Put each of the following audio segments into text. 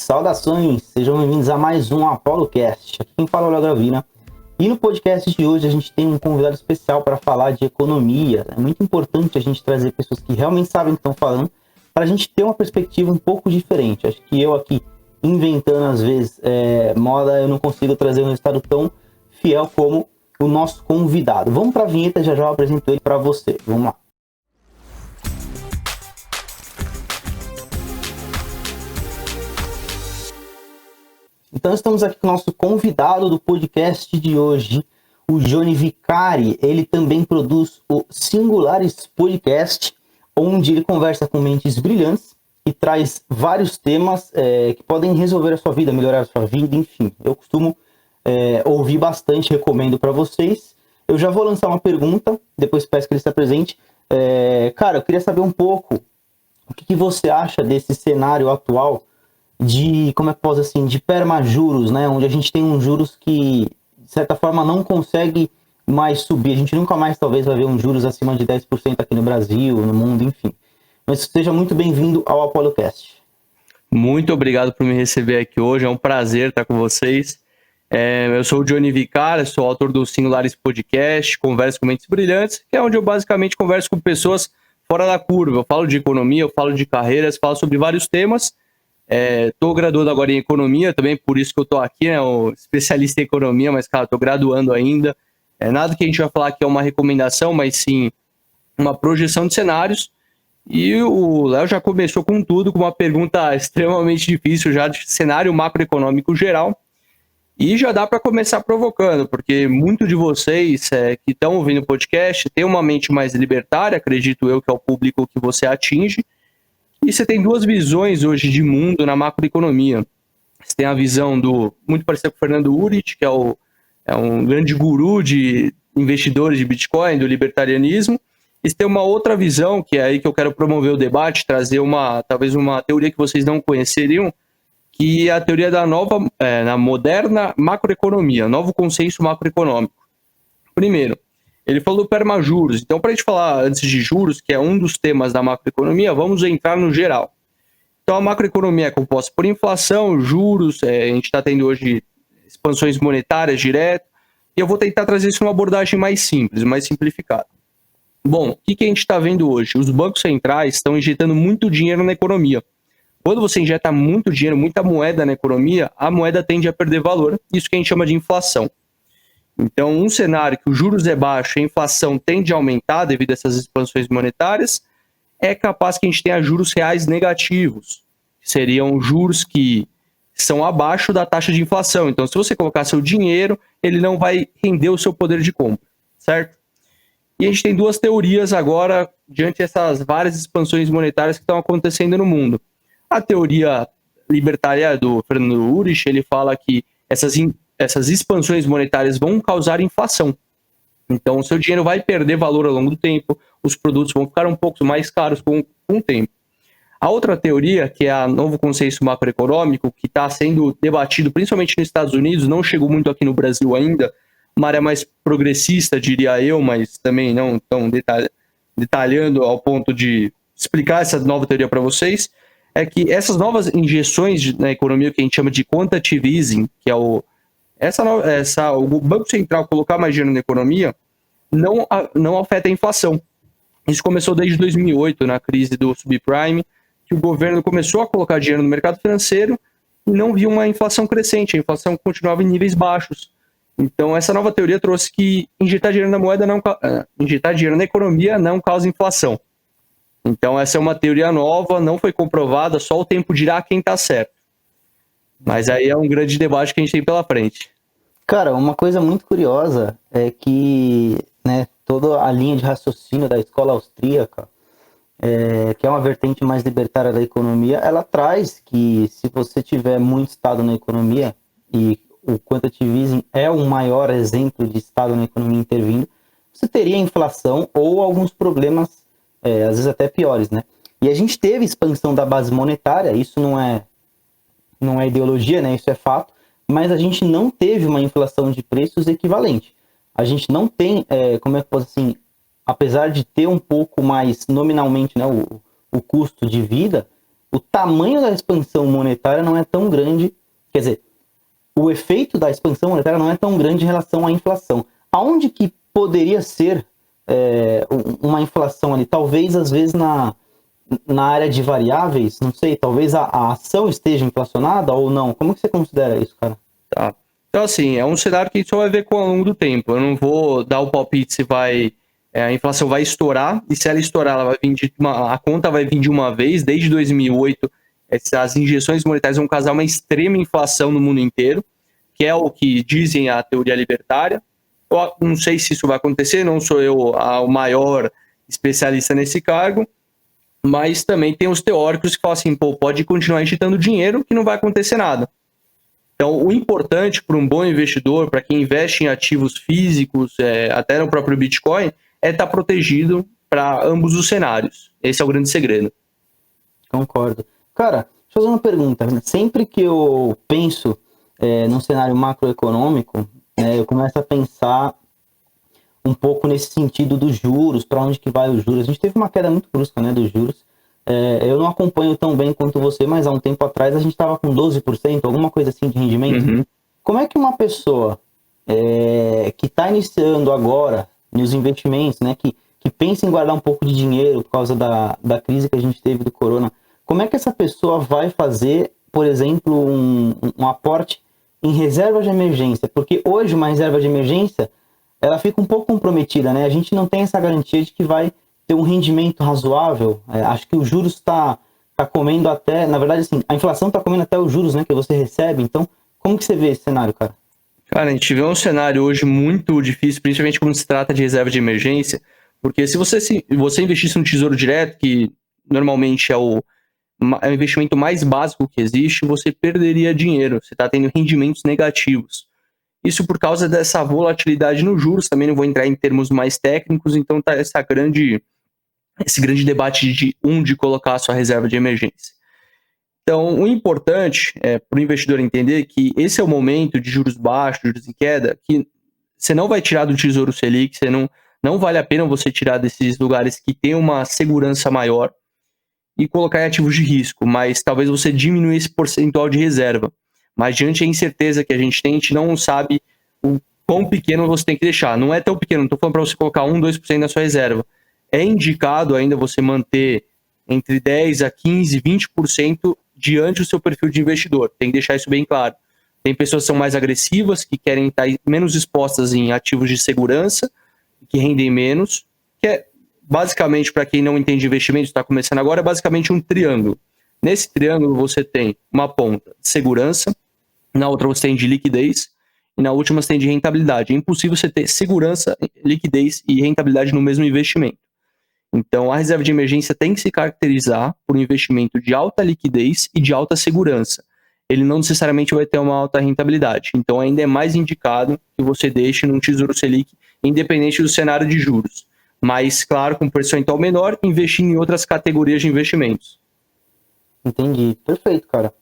Saudações, sejam bem-vindos a mais um ApoloCast. Aqui quem fala é o Léo Gravina. E no podcast de hoje a gente tem um convidado especial para falar de economia. É muito importante a gente trazer pessoas que realmente sabem o que estão falando, para a gente ter uma perspectiva um pouco diferente. Acho que eu aqui, inventando às vezes moda, eu não consigo trazer um resultado tão fiel como o nosso convidado. Vamos para a vinheta, já eu apresento ele para você. Vamos lá. Então estamos aqui com o nosso convidado do podcast de hoje, o Johnny Vicari. Ele também produz o Singulares Podcast, onde ele conversa com mentes brilhantes e traz vários temas que podem resolver a sua vida, melhorar a sua vida, enfim. Eu costumo ouvir bastante, recomendo para vocês. Eu já vou lançar uma pergunta, depois peço que ele se apresente. Cara, eu queria saber um pouco o que você acha desse cenário atual de, como é que posso assim, de permajuros, né? Onde a gente tem uns juros que, de certa forma, não consegue mais subir. A gente nunca mais, talvez, vai ver uns juros acima de 10% aqui no Brasil, no mundo, enfim. Mas seja muito bem-vindo ao ApoloCast. Muito obrigado por me receber aqui hoje, é um prazer estar com vocês. Eu sou o Johnny Vicari, sou autor do Singulares Podcast, converso com mentes brilhantes, que é onde eu basicamente converso com pessoas fora da curva. Eu falo de economia, eu falo de carreiras, falo sobre vários temas. Estou graduando agora em economia, também por isso que eu estou aqui, né, um especialista em economia, mas, cara, estou graduando ainda. Nada que a gente vai falar que é uma recomendação, mas sim uma projeção de cenários. E o Léo já começou com tudo, com uma pergunta extremamente difícil já de cenário macroeconômico geral. E já dá para começar provocando, porque muito de vocês que estão ouvindo o podcast tem uma mente mais libertária, acredito eu que é o público que você atinge. E você tem duas visões hoje de mundo na macroeconomia. Você tem a visão muito parecida com o Fernando Urich, que é um grande guru de investidores de Bitcoin, do libertarianismo. E você tem uma outra visão, que é aí que eu quero promover o debate, trazer talvez uma teoria que vocês não conheceriam, que é a teoria da na moderna macroeconomia, novo consenso macroeconômico. Primeiro, ele falou permajuros. Então, para a gente falar antes de juros, que é um dos temas da macroeconomia, vamos entrar no geral. Então, a macroeconomia é composta por inflação, juros, a gente está tendo hoje expansões monetárias direto, e eu vou tentar trazer isso numa abordagem mais simples, mais simplificada. Bom, o que a gente está vendo hoje? Os bancos centrais estão injetando muito dinheiro na economia. Quando você injeta muito dinheiro, muita moeda na economia, a moeda tende a perder valor, isso que a gente chama de inflação. Então, um cenário que os juros é baixo e a inflação tende a aumentar devido a essas expansões monetárias, é capaz que a gente tenha juros reais negativos, que seriam juros que são abaixo da taxa de inflação. Então, se você colocar seu dinheiro, ele não vai render o seu poder de compra, certo? E a gente tem duas teorias agora, diante dessas várias expansões monetárias que estão acontecendo no mundo. A teoria libertária do Fernando Urich, ele fala que essas expansões monetárias vão causar inflação. Então, o seu dinheiro vai perder valor ao longo do tempo, os produtos vão ficar um pouco mais caros com o tempo. A outra teoria, que é o novo consenso macroeconômico, que está sendo debatido principalmente nos Estados Unidos, não chegou muito aqui no Brasil ainda, uma área mais progressista, diria eu, mas também não tão detalhando ao ponto de explicar essa nova teoria para vocês, é que essas novas injeções na economia, que a gente chama de quantitative easing, que é o Banco Central colocar mais dinheiro na economia, não afeta a inflação. Isso começou desde 2008, na crise do subprime, que o governo começou a colocar dinheiro no mercado financeiro e não viu uma inflação crescente, a inflação continuava em níveis baixos. Então, essa nova teoria trouxe que injetar dinheiro na economia não causa inflação. Então, essa é uma teoria nova, não foi comprovada, só o tempo dirá quem está certo. Mas aí é um grande debate que a gente tem pela frente. Cara, uma coisa muito curiosa é que, né, toda a linha de raciocínio da escola austríaca, que é uma vertente mais libertária da economia, ela traz que se você tiver muito Estado na economia, e o quantitative easing é o maior exemplo de Estado na economia intervindo, você teria inflação ou alguns problemas, às vezes até piores, né? E a gente teve expansão da base monetária, isso não é ideologia, né? Isso é fato, mas a gente não teve uma inflação de preços equivalente. A gente não tem, como é que posso assim, apesar de ter um pouco mais nominalmente, né, o custo de vida, o tamanho da expansão monetária não é tão grande, quer dizer, o efeito da expansão monetária não é tão grande em relação à inflação. Aonde que poderia ser uma inflação ali? Talvez, às vezes, na área de variáveis, não sei, talvez a ação esteja inflacionada ou não. Como que você considera isso, cara? Tá. Então, assim, é um cenário que a gente só vai ver ao longo do tempo. Eu não vou dar o palpite se a inflação vai estourar, e se ela estourar, ela vai vir a conta vai vir de uma vez. Desde 2008, as injeções monetárias vão causar uma extrema inflação no mundo inteiro, que é o que dizem a teoria libertária. Eu não sei se isso vai acontecer, não sou eu o maior especialista nesse cargo, mas também tem os teóricos que falam assim, pode continuar injetando dinheiro que não vai acontecer nada. Então, o importante para um bom investidor, para quem investe em ativos físicos, até no próprio Bitcoin, é estar protegido para ambos os cenários. Esse é o grande segredo. Concordo. Cara, deixa eu fazer uma pergunta. Sempre que eu penso num cenário macroeconômico, eu começo a pensar um pouco nesse sentido dos juros, para onde que vai os juros. A gente teve uma queda muito brusca, né, dos juros. Eu não acompanho tão bem quanto você, mas há um tempo atrás a gente estava com 12%, alguma coisa assim de rendimento. Uhum. Como é que uma pessoa que está iniciando agora nos investimentos, né, que pensa em guardar um pouco de dinheiro por causa da crise que a gente teve do corona, como é que essa pessoa vai fazer, por exemplo, um aporte em reserva de emergência? Porque hoje uma reserva de emergência, ela fica um pouco comprometida, né? A gente não tem essa garantia de que vai ter um rendimento razoável. Acho que os juros tá comendo até, na verdade, assim, a inflação tá comendo até os juros, né, que você recebe. Então, como que você vê esse cenário, cara? Cara, a gente vê um cenário hoje muito difícil, principalmente quando se trata de reserva de emergência, porque se você investisse no Tesouro Direto, que normalmente é o investimento mais básico que existe, você perderia dinheiro, você está tendo rendimentos negativos. Isso por causa dessa volatilidade nos juros, também não vou entrar em termos mais técnicos, então tá esse grande debate de colocar a sua reserva de emergência. Então, o importante para o investidor entender que esse é o momento de juros baixos, juros em queda, que você não vai tirar do Tesouro Selic, não vale a pena você tirar desses lugares que tem uma segurança maior e colocar em ativos de risco, mas talvez você diminua esse percentual de reserva. Mas diante da incerteza que a gente não sabe o quão pequeno você tem que deixar. Não é tão pequeno, não estou falando para você colocar 1, 2% na sua reserva. É indicado ainda você manter entre 10 a 15, 20% diante do seu perfil de investidor. Tem que deixar isso bem claro. Tem pessoas que são mais agressivas, que querem estar menos expostas em ativos de segurança, que rendem menos, que é basicamente, para quem não entende investimento, está começando agora, é basicamente um triângulo. Nesse triângulo você tem uma ponta de segurança, na outra você tem de liquidez, e na última você tem de rentabilidade. É impossível você ter segurança, liquidez e rentabilidade no mesmo investimento. Então, a reserva de emergência tem que se caracterizar por um investimento de alta liquidez e de alta segurança. Ele não necessariamente vai ter uma alta rentabilidade. Então, ainda é mais indicado que você deixe num Tesouro Selic, independente do cenário de juros. Mas, claro, com percentual menor, investindo em outras categorias de investimentos. Entendi. Perfeito, cara.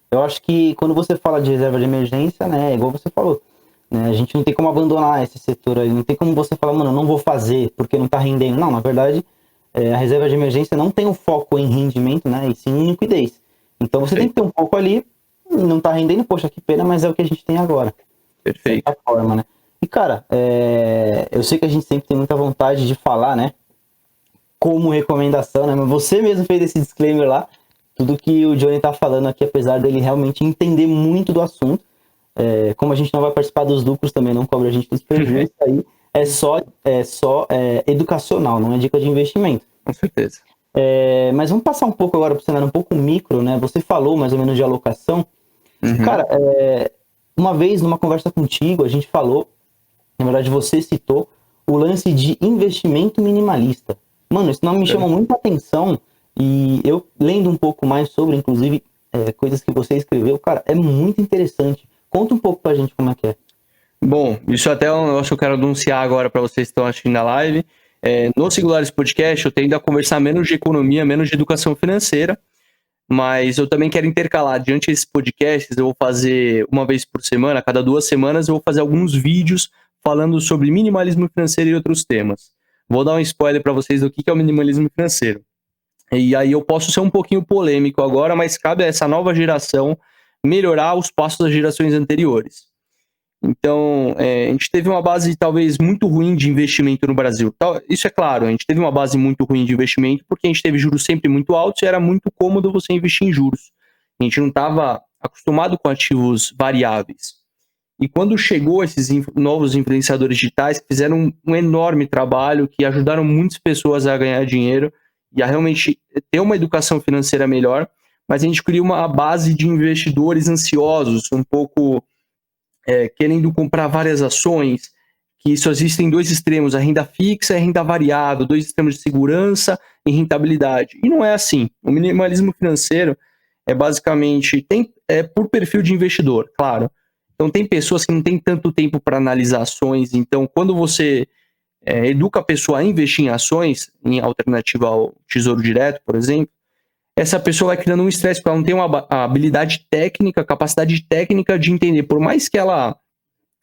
Eu acho que quando você fala de reserva de emergência, né, igual você falou, né, a gente não tem como abandonar esse setor aí. Não tem como você falar, mano, eu não vou fazer porque não tá rendendo. Não, na verdade, a reserva de emergência não tem um foco em rendimento, né, e sim em liquidez. Então você tem que ter um pouco ali, não tá rendendo, poxa, que pena, mas é o que a gente tem agora. Perfeito. De certa forma, né? E, cara, eu sei que a gente sempre tem muita vontade de falar, né, como recomendação, né, mas você mesmo fez esse disclaimer lá, tudo que o Johnny tá falando aqui, apesar dele realmente entender muito do assunto, como a gente não vai participar dos lucros também, não cobra a gente dos prejuízos, aí é só educacional, não é dica de investimento. Com certeza. Mas vamos passar um pouco agora para o cenário um pouco micro, né? Você falou mais ou menos de alocação. Uhum. Cara, uma vez numa conversa contigo, a gente falou, na verdade você citou, o lance de investimento minimalista. Mano, isso não me chama muita atenção, e eu lendo um pouco mais sobre, inclusive, coisas que você escreveu, cara, é muito interessante. Conta um pouco pra gente como é que é. Bom, isso até é um negócio que eu quero anunciar agora para vocês que estão assistindo a live. No Singulares Podcast eu tendo a conversar menos de economia, menos de educação financeira, mas eu também quero intercalar. Diante desses podcasts, eu vou fazer uma vez por semana, a cada 2 semanas, eu vou fazer alguns vídeos falando sobre minimalismo financeiro e outros temas. Vou dar um spoiler para vocês do que é o minimalismo financeiro. E aí eu posso ser um pouquinho polêmico agora, mas cabe a essa nova geração melhorar os passos das gerações anteriores. Então, a gente teve uma base talvez muito ruim de investimento no Brasil. Isso é claro, a gente teve uma base muito ruim de investimento porque a gente teve juros sempre muito altos e era muito cômodo você investir em juros. A gente não estava acostumado com ativos variáveis. E quando chegou esses novos influenciadores digitais, que fizeram um enorme trabalho, que ajudaram muitas pessoas a ganhar dinheiro e a realmente ter uma educação financeira melhor, mas a gente cria uma base de investidores ansiosos, um pouco querendo comprar várias ações, que só existem dois extremos, a renda fixa e a renda variável, dois extremos de segurança e rentabilidade. E não é assim. O minimalismo financeiro é basicamente, por perfil de investidor, claro. Então tem pessoas que não têm tanto tempo para analisar ações, então quando você educa a pessoa a investir em ações, em alternativa ao Tesouro Direto, por exemplo, essa pessoa vai criando um estresse, porque ela não tem uma habilidade técnica, capacidade técnica de entender. Por mais que ela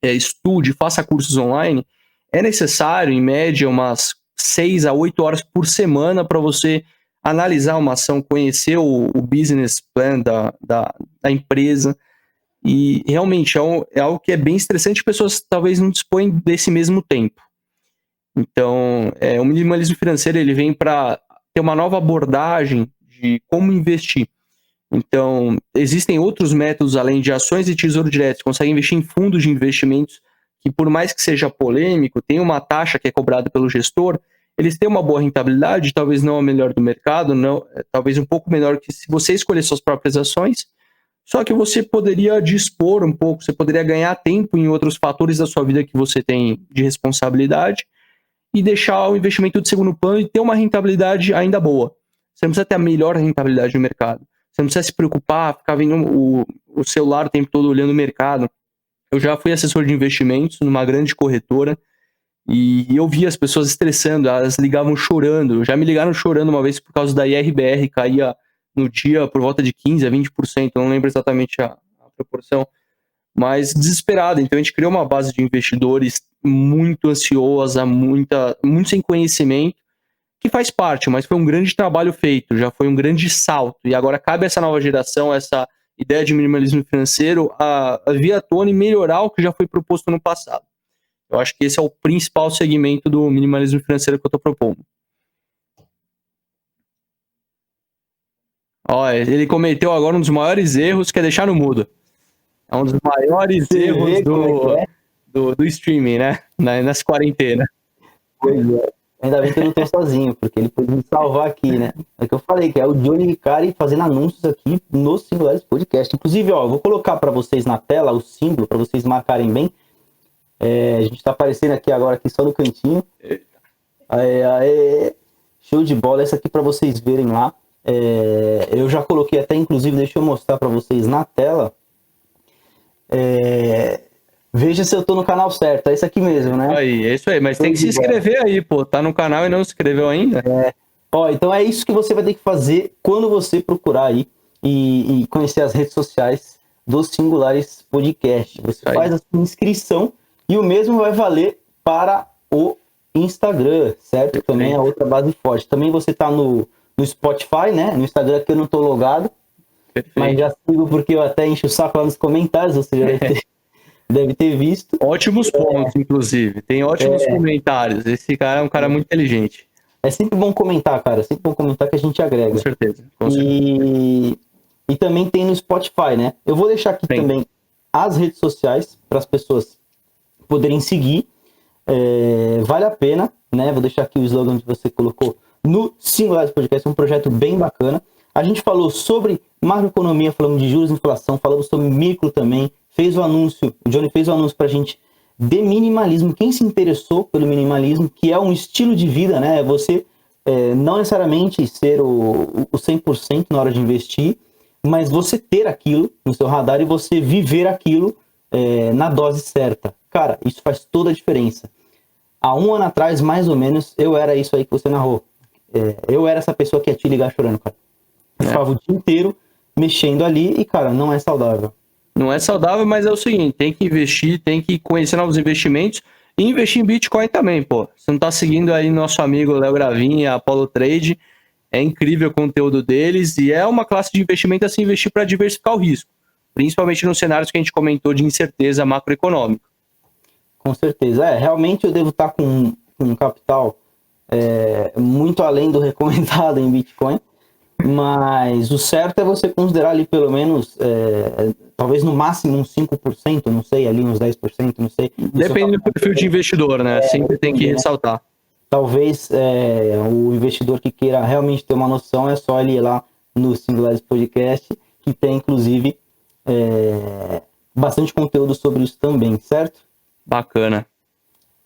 estude, faça cursos online, é necessário, em média, umas 6 a 8 horas por semana para você analisar uma ação, conhecer o business plan da empresa. E realmente é algo que é bem estressante, pessoas talvez não dispõem desse mesmo tempo. Então, o minimalismo financeiro ele vem para ter uma nova abordagem de como investir. Então, existem outros métodos além de ações e tesouro direto. Você consegue investir em fundos de investimentos que, por mais que seja polêmico, tem uma taxa que é cobrada pelo gestor, eles têm uma boa rentabilidade, talvez não a melhor do mercado, não, talvez um pouco menor que se você escolher suas próprias ações, só que você poderia dispor um pouco, você poderia ganhar tempo em outros fatores da sua vida que você tem de responsabilidade e deixar o investimento de segundo plano e ter uma rentabilidade ainda boa. Você não precisa ter a melhor rentabilidade do mercado. Você não precisa se preocupar, ficar vendo o celular o tempo todo olhando o mercado. Eu já fui assessor de investimentos numa grande corretora e eu via as pessoas estressando, elas ligavam chorando. Já me ligaram chorando uma vez por causa da IRBR, caía no dia por volta de 15% a 20%, eu não lembro exatamente a proporção, mas desesperado. Então a gente criou uma base de investidores muito ansiosa, muito sem conhecimento, que faz parte, mas foi um grande trabalho feito, já foi um grande salto, e agora cabe a essa nova geração, essa ideia de minimalismo financeiro, a vir à tona e melhorar o que já foi proposto no passado. Eu acho que esse é o principal segmento do minimalismo financeiro que eu estou propondo. Ó, ele cometeu agora um dos maiores erros, que é deixar no mudo. É um dos maiores erros do streaming, né? Nessa quarentena. Pois é. Ainda bem que eu não tô sozinho, porque ele pode me salvar aqui, né? É que eu falei, que é o Johnny Vicari fazendo anúncios aqui no Singulares Podcast. Inclusive, ó, eu vou colocar para vocês na tela o símbolo, para vocês marcarem bem. A gente tá aparecendo aqui agora, aqui só no cantinho. Show de bola, essa aqui para vocês verem lá. Eu já coloquei até, inclusive, deixa eu mostrar para vocês na tela. Veja se eu tô no canal certo, é isso aqui mesmo, né? Aí, é isso aí, mas tem que se inscrever aí, pô. Tá no canal e não se inscreveu ainda? Ó, então é isso que você vai ter que fazer quando você procurar aí e conhecer as redes sociais do Singulares Podcast. Você faz a sua inscrição e o mesmo vai valer para o Instagram, certo? Perfeito. Também é outra base forte. Também você tá no Spotify, né? No Instagram que eu não tô logado. Perfeito. Mas já sigo porque eu até encho o saco lá nos comentários, você já deve ter visto. Ótimos pontos, inclusive. Tem ótimos comentários. Esse cara é um cara muito inteligente. É sempre bom comentar, cara. É sempre bom comentar que a gente agrega. Com certeza. E também tem no Spotify, né? Eu vou deixar aqui também as redes sociais para as pessoas poderem seguir. Vale a pena, né? Vou deixar aqui o slogan que você colocou no Singulares Podcast. É um projeto bem bacana. A gente falou sobre macroeconomia, falamos de juros e inflação, falamos sobre micro também. O Johnny fez o anúncio pra gente de minimalismo. Quem se interessou pelo minimalismo, que é um estilo de vida, né? Você não necessariamente ser o 100% na hora de investir, mas você ter aquilo no seu radar e você viver aquilo na dose certa. Cara, isso faz toda a diferença. Há um ano atrás, mais ou menos, eu era isso aí que você narrou. Eu era essa pessoa que ia te ligar chorando, cara. Eu ficava o dia inteiro mexendo ali e, cara, não é saudável. Não é saudável, mas é o seguinte, tem que investir, tem que conhecer novos investimentos e investir em Bitcoin também, pô. Você não tá seguindo aí nosso amigo Léo Gravin, a Apollo Trade, É incrível o conteúdo deles e é uma classe de investimento a se investir para diversificar o risco, principalmente nos cenários que a gente comentou de incerteza macroeconômica. Com certeza. Realmente eu devo estar com um capital muito além do recomendado em Bitcoin, mas o certo é você considerar ali pelo menos, talvez no máximo uns 5%, não sei, ali uns 10%, não sei. Depende do perfil de investidor, né? Sempre tem que ressaltar. Talvez o investidor que queira realmente ter uma noção é só ele ir lá no Singulares Podcast, que tem inclusive bastante conteúdo sobre isso também, certo? Bacana.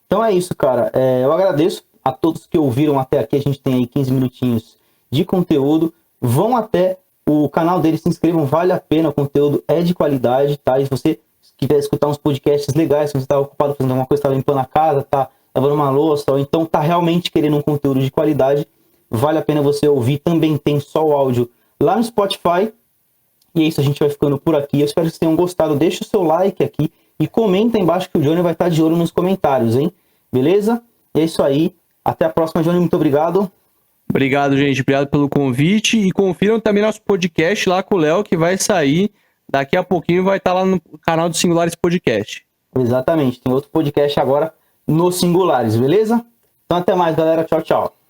Então é isso, cara. Eu agradeço a todos que ouviram até aqui. A gente tem aí 15 minutinhos de conteúdo. Vão até o canal dele, se inscrevam, vale a pena, o conteúdo é de qualidade, tá? E se você quiser escutar uns podcasts legais, se você está ocupado fazendo alguma coisa, está limpando a casa, tá lavando uma louça, ou então tá realmente querendo um conteúdo de qualidade, vale a pena você ouvir. Também tem só o áudio lá no Spotify. E é isso, a gente vai ficando por aqui. Eu espero que vocês tenham gostado. Deixa o seu like aqui e comenta aí embaixo que o Johnny vai estar de olho nos comentários, hein? Beleza? É isso aí. Até a próxima, Johnny. Muito obrigado. Obrigado, gente. Obrigado pelo convite. E confiram também nosso podcast lá com o Léo, que vai sair daqui a pouquinho, vai estar lá no canal do Singulares Podcast. Exatamente. Tem outro podcast agora no Singulares, beleza? Então até mais, galera. Tchau, tchau.